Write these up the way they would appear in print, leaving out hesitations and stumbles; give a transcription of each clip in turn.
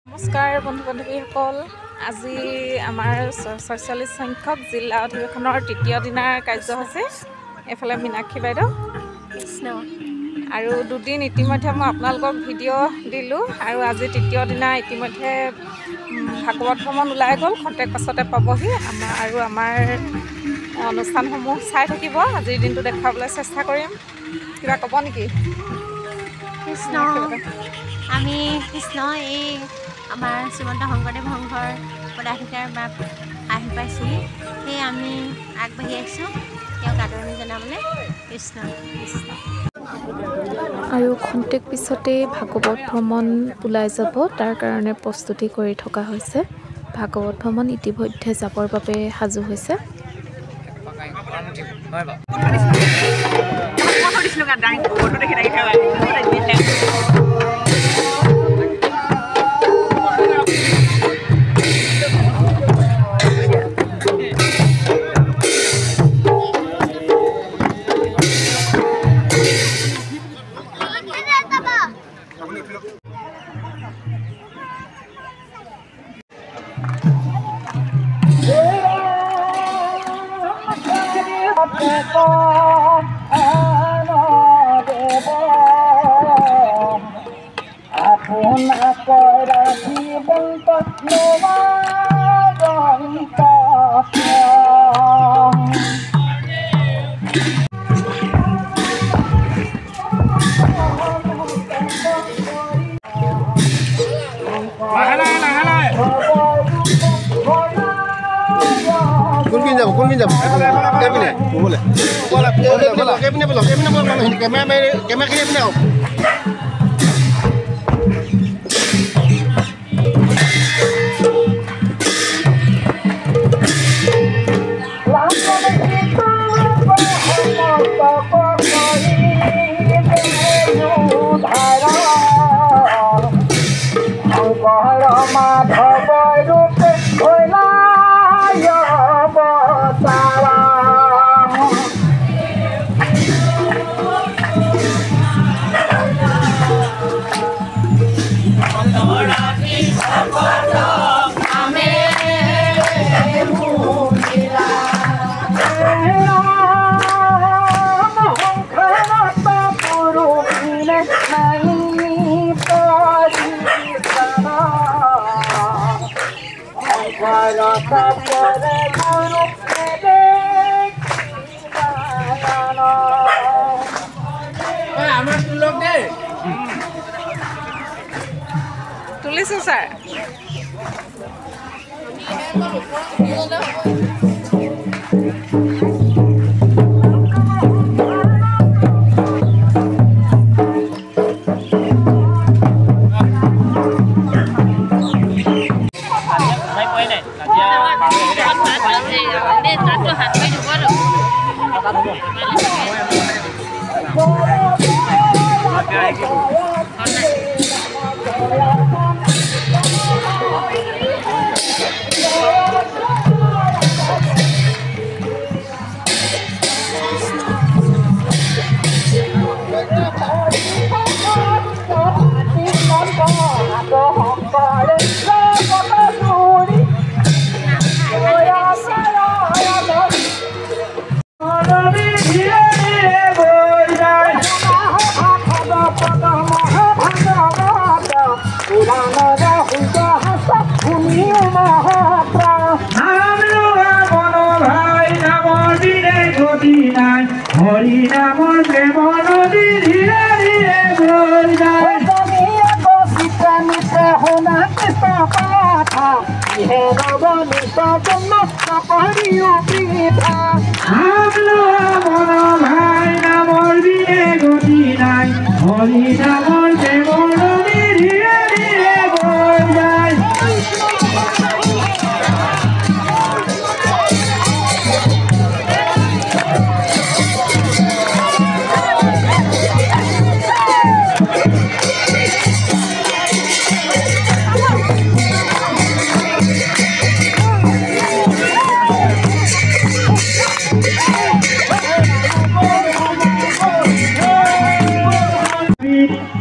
নমস্কাৰ বন্ধু বান্ধৱীসকল, আজি আমাৰ ৪৬ সংখ্যক জিলা অধিৱেশনৰ তৃতীয় দিনাৰ কাৰ্যসূচী। এফালে মীনাক্ষী বাইদেউ আৰু দুদিন ইতিমধ্যে মই আপোনালোকক ভিডিঅ' দিলোঁ আৰু আজি তৃতীয় দিনা ইতিমধ্যে ভাগৱত ভ্ৰমণ ওলাই গ'ল। খন্তেক পাছতে পাবহি আমাৰ অনুষ্ঠানসমূহ চাই থাকিব। আজিৰ দিনটো দেখুৱাবলৈ চেষ্টা কৰিম। কিবা ক'ব নেকি? কৃষ্ণ আমি কৃষ্ণ এই আমাৰ শ্ৰীমন্ত শংকৰদেৱ সংঘৰ পদাধিকাৰ বা আহি পাইছোঁহি। সেয়ে আমি আগবাঢ়ি আহিছোঁ তেওঁক আদৰণি জনাবলৈ। কৃষ্ণ কৃষ্ণ। আৰু খন্তেক পিছতেই ভাগৱত ভ্ৰমণ ওলাই যাব, তাৰ কাৰণে প্ৰস্তুতি কৰি থকা হৈছে। ভাগৱত ভ্ৰমণ ইতিমধ্যে যাবৰ বাবে সাজু হৈছে। Kun pinjam. Cabinet. Boleh. Cabinet belum. Kamera. তুলিছোঁ ছাৰ। হৰি নামৰ প্ৰেম নদী ধীৰে ধীৰে বৈ যায়। শুনা কৃষ্ণ কথা ইহে নৱনীত জন্ম নকৰিও বৃথা। মন ভাই নামৰ দিনে গতি নাই। হৰি নামৰ প্ৰেম নদী ধীৰে ধীৰে বৈ যায়।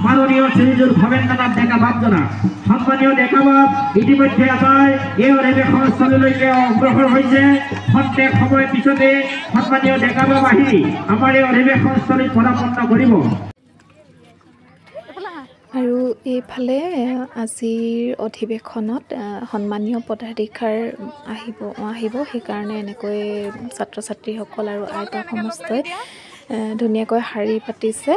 মাননীয় শ্ৰীযুত ভবেন্দ্ৰনাথ ডেকা বাপজনা, সম্মানীয় ডেকাবাপ ইতিমধ্যে আমাৰ এই অধিৱেশনস্থলীলৈকে অগ্ৰসৰ হৈছে খন্তেক সময় পিছতে সন্মানীয় ডেকাবাপ আহি আমাৰ এই অধিৱেশনস্থলীত পদাৰ্পণ কৰিব। আৰু এইফালে আজিৰ অধিৱেশনত সন্মানীয় পদাধিকাৰ আহিব সেইকাৰণে এনেকৈ ছাত্ৰ ছাত্ৰীসকল আৰু আইতা সমস্তই ধুনীয়াকৈ শাৰী পাতিছে।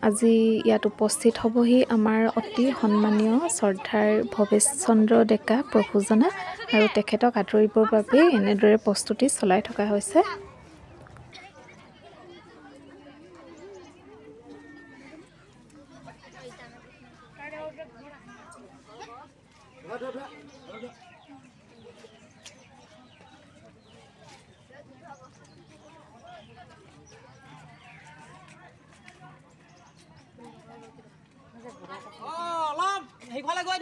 আজি ইয়াত উপস্থিত হ'বহি আমাৰ অতি সন্মানীয় শ্ৰদ্ধাৰ ভৱেশ চন্দ্ৰ ডেকা প্ৰভুজনা আৰু তেখেতক আদৰিবৰ বাবে এনেদৰে প্ৰস্তুতি চলাই থকা হৈছে। সেইফালে গৈ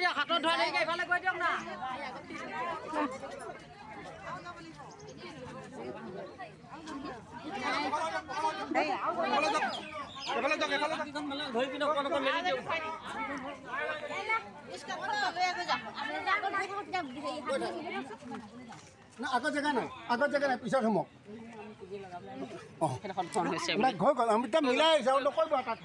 দিয়ক হাতত ধৰা দেৰিকে এইফালে গৈ দিয়ক না। ধৰি পিনে অকণ মেলি দিয়ক। আগত জেগা নাই পিছত সোমক হৈ গ'ল আমি এতিয়া মিলাই আহিছোঁ আৰু নকৰিব তাত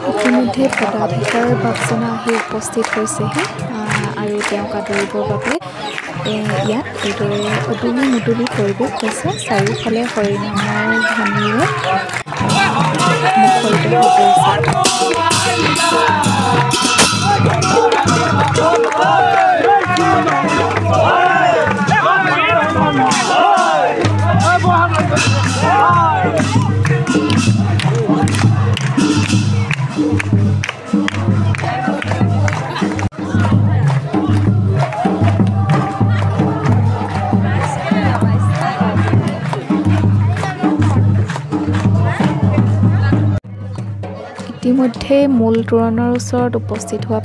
ইতিমধ্যে পদাধিকাৰ বাপজনা আহি উপস্থিত হৈছেহি আৰু তেওঁক আদৰিবৰ বাবে ইয়াত এইদৰে উদুলি মুদুলি পৰিৱেশ হৈছে। চাৰিওফালে হৰিনামৰ ধ্বনিৰে মুখৰিত হৈ ইতিমধ্যে মূল তোৰণৰ ওচৰত উপস্থিত হোৱা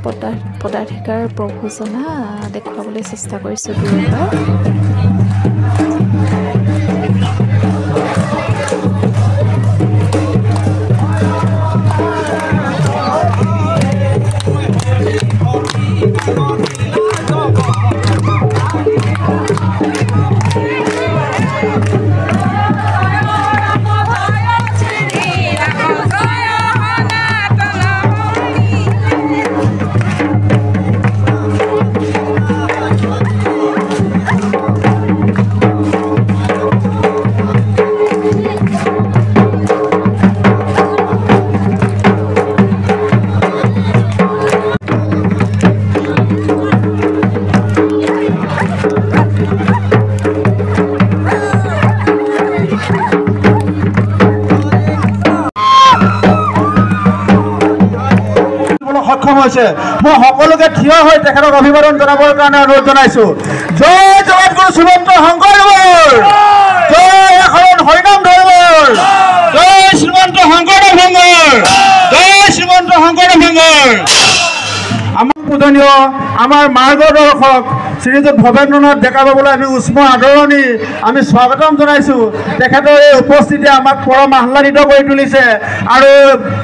পদাধিকাৰ প্ৰভুজনা দেখুৱাবলৈ চেষ্টা কৰিছোঁ দূৰৰ পৰা। হৈছে মই সকলোকে থিয় হৈ তেখেতক অভিবাদন জনাবৰ কাৰণে অনুৰোধ জনাইছোঁ জয় জগতগুৰু শ্ৰীমন্ত শংকৰদেৱৰ জয় এখন হৰিনাম ধৰ্মৰ জয় শ্ৰীমন্ত শংকৰদেৱ সংঘৰ জয় শ্ৰীমন্ত শংকৰদেৱ সংঘৰ আমাৰ পূজনীয় আমাৰ মাৰ্গদৰ্শক শ্ৰীযুত ভৱেন্দ্ৰনাথ ডেকা বাবুলৈ আমি উষ্ম আদৰণি আমি স্বাগতম জনাইছোঁ তেখেতৰ এই উপস্থিতিয়ে আমাক পৰম আহ্লাদিত কৰি তুলিছে আৰু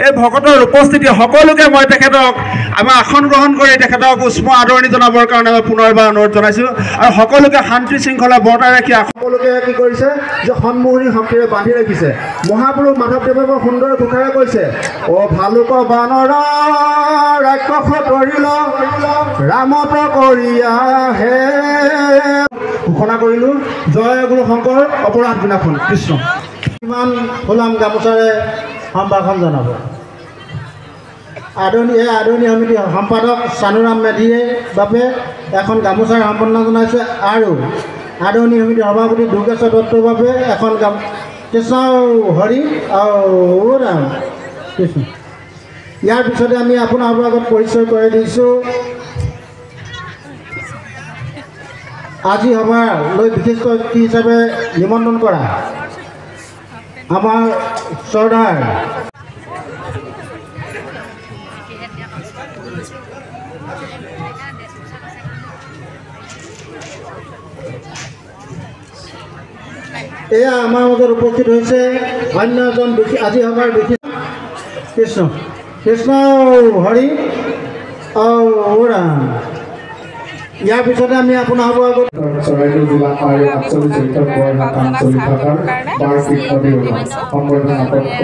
এই ভকতৰ উপস্থিতি সকলোকে মই তেখেতক আমাৰ আসন গ্ৰহণ কৰি তেখেতক উষ্ম আদৰণি জনাবৰ কাৰণে মই পুনৰবাৰ অনুৰোধ জনাইছোঁ আৰু সকলোকে শান্তি শৃংখলা বৰ্তাই ৰাখি সকলোকে কি কৰিছে যে সন্মুখী শক্তিৰে বান্ধি ৰাখিছে মহাপুৰুষ মাধৱদেৱে বৰ সুন্দৰ ঘোষাৰে কৈছে অ ভালুক বানৰ ৰাক্ষস তৰিল ৰামত কৰিয়া হে ঘোষণা কৰিলোঁ জয় গুৰু শংকৰ অপৰাধ বিনাশন কৃষ্ণ কিমান হোলাম গামোচাৰে সম্ভাষণ জনাব আদৰণীয় সমিতি সম্পাদক চানুৰাম মেধিয়ে বাবে এখন গামোচাৰ সম্বৰ্ধনা জনাইছে আৰু আদৰণীয় সমিতিৰ সভাপতি দুৰ্গেশ্বৰ দত্তৰ বাবে এখন কৃষ্ণ হৰি আৰু ৰাম কৃষ্ণ ইয়াৰ পিছতে আমি আপোনালোকৰ আগত পৰিচয় কৰি দিছোঁ আজি সভালৈ বিশিষ্ট অতিথি হিচাপে নিমন্ত্ৰণ কৰা আমাৰ চৰ্দাৰ এয়া আমাৰ মাজত উপস্থিত হৈছে অন্য এজন আজি সভাৰ বিশিষ্ট কৃষ্ণ কৃষ্ণ হৰি আৰু ৰাম ইয়াৰ পিছতে আমি আপোনালোকৰ আগত চৰাইদেউ জিলা আৰু আঞ্চলিক চৰিত্ৰ বৰহাট আঞ্চলিক ভাষাৰ বাৰ্ষিক অধিৱেশন সম্বৰ্ধনা পত্ৰ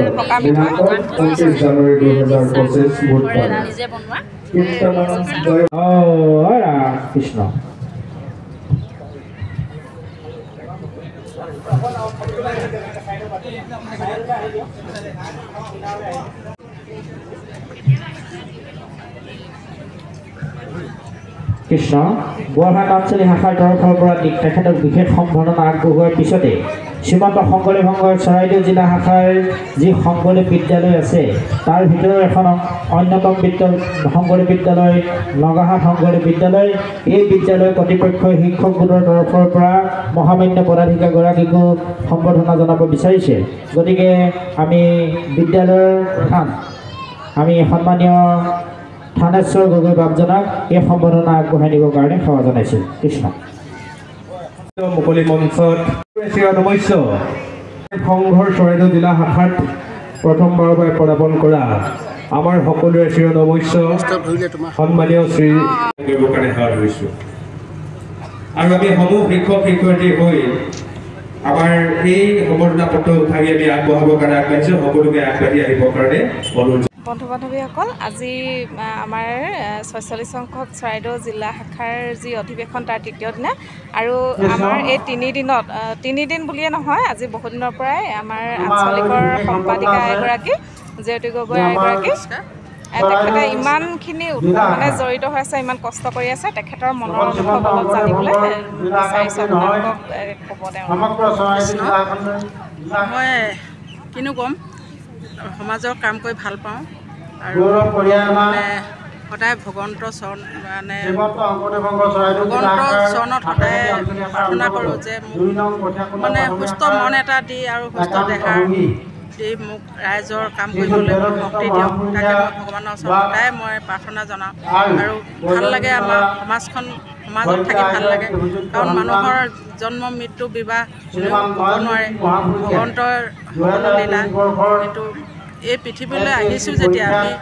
দিনাংক 29 জানুৱাৰী 2025 বুধবাৰ কীৰ্তন জয় কৃষ্ণ কৃষ্ণ বৰহাট আঞ্চলিক ভাষাৰ তৰফৰ পৰা তেখেতক বিশেষ সম্বৰ্ধনা আগবঢ়োৱাৰ পিছতে শ্ৰীমন্ত শংকৰদেৱ সংঘৰ চৰাইদেউ জিলা শাখাৰ যি শংকৰদেৱ বিদ্যালয় আছে তাৰ ভিতৰত এখন অন্যতম শংকৰদেৱ বিদ্যালয় নগাহাট শংকৰদেৱ বিদ্যালয় এই বিদ্যালয় কৰ্তৃপক্ষই শিক্ষক গোটৰ তৰফৰ পৰা মহামান্য পদাধিকাৰীগৰাকীকো সম্বৰ্ধনা জনাব বিচাৰিছে গতিকে আমি বিদ্যালয়ৰ প্ৰধান আমি সন্মানীয় থানেশ্বৰ গগৈ বাবজনক এই সম্বৰ্ধনা আগবঢ়াই নিবৰ কাৰণে সেৱা জনাইছোঁ কৃষ্ণ মুকলি মঞ্চত নমস্য সংঘৰ চৰাইদেউ জিলা শাখাত প্ৰথমবাৰৰ বাবে পদাৰ্পণ কৰা আমাৰ সকলোৰে চিৰনমস্য সন্মানীয় শ্ৰী কৰিবৰ কাৰণে সেৱা ধৰিছোঁ আৰু আমি সমূহ শিক্ষক শিক্ষয়িত্ৰী হৈ আমাৰ এই সম্বৰ্ধনা পত্ৰ উঠাই আমি আগবঢ়াবৰ কাৰণে আগবাঢ়িছোঁ সকলোকে আগবাঢ়ি আহিবৰ কাৰণে অনুৰোধ বন্ধু বান্ধৱীসকল আজি আমাৰ ৪৬ সংখ্যক চৰাইদেউ জিলা শাখাৰ যি অধিৱেশন তাৰ তৃতীয় দিনা আৰু আমাৰ এই তিনিদিন বুলিয়ে নহয় আজি বহুদিনৰ পৰাই আমাৰ আঞ্চলিকৰ সম্পাদিকা এগৰাকী জয়তী গগৈ এগৰাকী তেখেতে ইমানখিনি মানে জড়িত হৈ আছে ইমান কষ্ট কৰি আছে তেখেতৰ মনৰ অনুভৱ অলপ জানিবলৈ বিচাৰিছোঁ আপোনালোকক ক'ব তেওঁ মই কিনো ক'ম সমাজৰ কাম কৰি ভাল পাওঁ আৰু মানে সদায় ভগৱন্ত চৰণ মানে ভগৱন্ত চৰণত সদায় প্ৰাৰ্থনা কৰোঁ যে মোক মানে সুস্থ মন এটা দি আৰু সুস্থ দেহা দি মোক ৰাইজৰ কাম কৰিবলৈ শক্তি দিয়ক তাকে মই ভগৱানৰ ওচৰত সদায় মই প্ৰাৰ্থনা জনাওঁ আৰু ভাল লাগে আমাৰ সমাজত থাকি ভাল লাগে কাৰণ মানুহৰ জন্ম মৃত্যু বিবাহ ক'ব নোৱাৰে ভগৱন্তৰ সকলো লীলা কিন্তু এই পৃথিৱীলৈ আহিছোঁ যেতিয়া আমি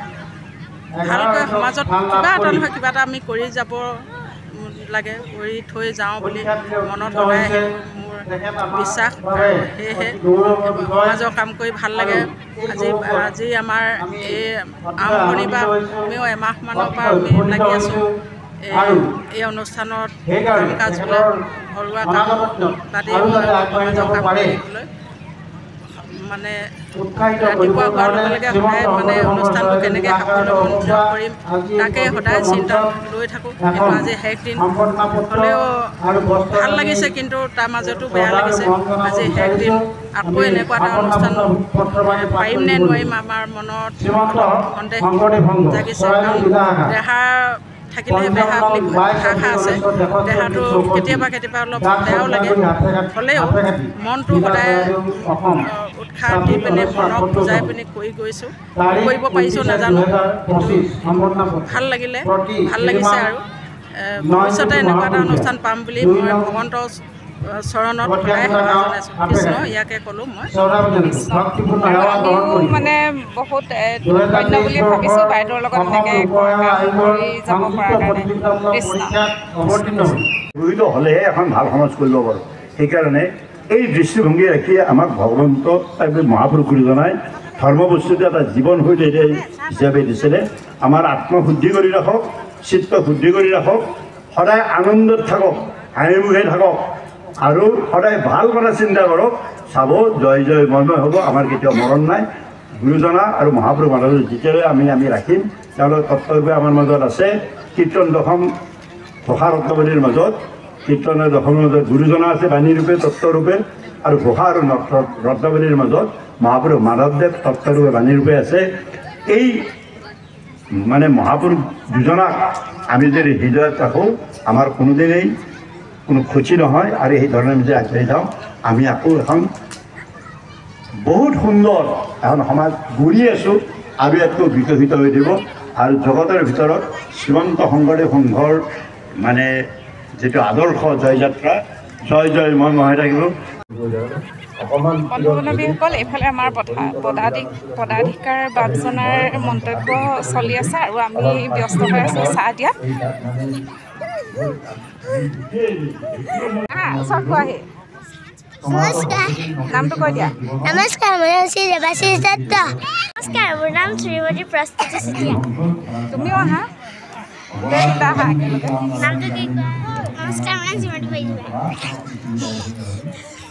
ভালকৈ সমাজত কিবা এটা নহয় কিবা এটা আমি কৰি যাব লাগে কৰি থৈ যাওঁ বুলি মনত সদায় মোৰ বিশ্বাস সেয়েহে সমাজৰ কাম কৰি ভাল লাগে আজি আমাৰ এই আৰম্ভণিৰ পৰা আমিও এমাহমানৰ পৰা আমি লাগি আছোঁ এই অনুষ্ঠানত কাম কাজবিলাক ঘৰুৱা কাম বাদেই সমাজৰ কাম কৰিবলৈ মানে ৰাতিপুৱা হোৱাৰ লগে লগে সদায় মানে অনুষ্ঠানটো কেনেকৈ সাফল্যমণ্ডিত কৰিম তাকে সদায় চিন্তা লৈ থাকোঁ। কিন্তু আজি শেষ দিন হ'লেও ভাল লাগিছে, কিন্তু তাৰ মাজতো বেয়া লাগিছে। আজি শেষ দিন আকৌ এনেকুৱা এটা অনুষ্ঠান পাৰিম নে নোৱাৰিম, আমাৰ মনত সন্দেহ জাগিছে। কাৰণ দেহা থাকিলেহে বেহা বুলি ভাষা আছে, দেহাটো কেতিয়াবা অলপ বেয়াও লাগে। হ'লেও মনটো সদায় উৎসাহ দি পিনে মনক বুজাই পিনে কৰি গৈছোঁ, কৰিব পাৰিছোঁ নাজানো, কিন্তু ভাল লাগিছে। আৰু ভৱিষ্যতে এনেকুৱা এটা অনুষ্ঠান পাম বুলি মই ভগৱন্তৰ চৰণত সদায় সেৱা জনাইছোঁ। কৃষ্ণ ইয়াকে ক'লোঁ মই। আমিও মানে বহুত ধন্য বুলি ভাবিছোঁ বাইদেউৰ লগত এনেকৈ কৰি যাব পৰাৰ কাৰণে। কৃষ্ণ গৃহীত হ'লেহে এখন ভাল সমাজ কৰিব পাৰোঁ। সেইকাৰণে এই দৃষ্টিভংগী ৰাখি আমাক ভগৱন্ত মহাপুৰুষ গুৰুজনাই ধৰ্ম বস্তুটো এটা জীৱন শৈলী হিচাপে দিছিলে। আমাৰ আত্মশুদ্ধি কৰি ৰাখক, চিত্ত শুদ্ধি কৰি ৰাখক, সদায় আনন্দত থাকক, হাঁহিমুখে থাকক আৰু সদায় ভাল কথা চিন্তা কৰক। চাব জয় জয় ময় হ'ব, আমাৰ কেতিয়াও মৰণ নাই। গুৰুজনা আৰু মহাপুৰুষ মাজত যেতিয়ালৈ আমি ৰাখিম, তেওঁলোকৰ তত্ত্বৰূপে আমাৰ মাজত আছে। কীৰ্তন দশম ঘোষা ৰত্নাৱলীৰ মাজত, কীৰ্তনৰ দশমৰ মাজত গুৰুজনা আছে বাণীৰূপে তত্ত্বৰূপে, আৰু ঘোষা আৰু ৰত্নাৱলীৰ মাজত মহাপুৰুষ মাধৱদেৱ তত্ত্বৰূপে বাণীৰূপে আছে। এই মানে মহাপুৰুষ দুজনাক আমি যদি হৃদয়ত ৰাখোঁ, আমাৰ কোনোদিনেই কোনো ক্ষতি নহয়। আৰু এই ধৰণে আমি যে আগবাঢ়ি যাওঁ, আমি আকৌ এখন বহুত সুন্দৰ এখন সমাজ গঢ়ি আছোঁ, আৰু ইয়াতকৈ বিকশিত হৈ দিব। আৰু জগতৰ ভিতৰত শ্ৰীমন্ত শংকৰদেৱ সংঘৰ মানে যিটো আদৰ্শ জয়যাত্ৰা, জয় জয় ময় থাকিব। বন্ধু বান্ধৱীসকল, এইফালে আমাৰ পদাধিকাৰ বাপজনাৰ মন্তব্য চলি আছে আৰু আমি ব্যস্ত হৈ আছোঁ চাহ দিয়াত। নমস্কাৰ, নামটো কৈ দিয়া। নমস্কাৰ, মোৰ নাম শ্ৰী দেৱাশীষ দত্ত। নমস্কাৰ, মোৰ নাম শ্ৰীমতী প্ৰস্তুতি চুতীয়া। তুমিও আহা, দুটা আহা একেলগে। নামটো কি কোৱা? নমস্কাৰ, মোৰ নাম শ্ৰীমতী